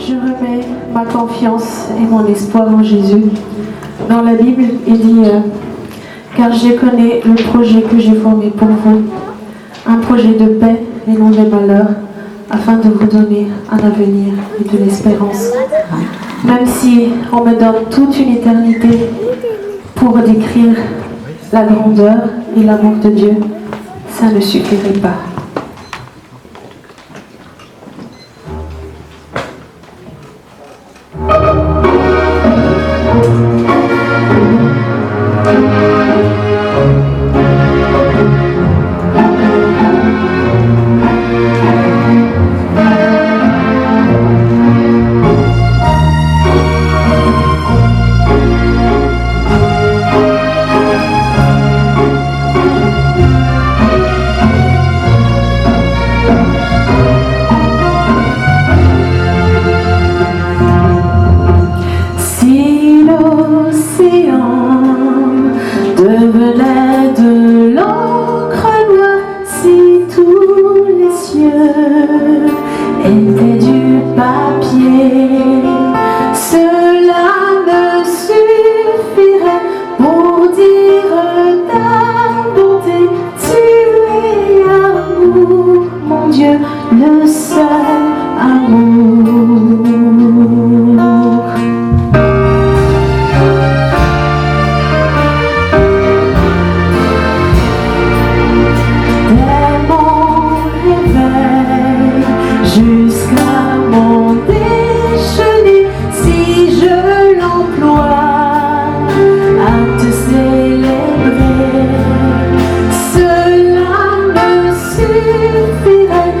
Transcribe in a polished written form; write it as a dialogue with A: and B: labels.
A: je remets ma confiance et mon espoir en Jésus. Dans la Bible, il dit car je connais le projet que j'ai formé pour vous, un projet de paix et non de malheur, afin de vous donner un avenir et de l'espérance. Même si on me donne toute une éternité pour décrire la grandeur et l'amour de Dieu, ça ne suffirait pas.
B: Devenait de l'encre noire, si tous les cieux étaient du papier, cela ne suffirait pour dire ta bonté. Tu es amour, mon Dieu, le seul amour. Jusqu'à mon déjeuner, si je l'emploie à te célébrer, cela me suffirait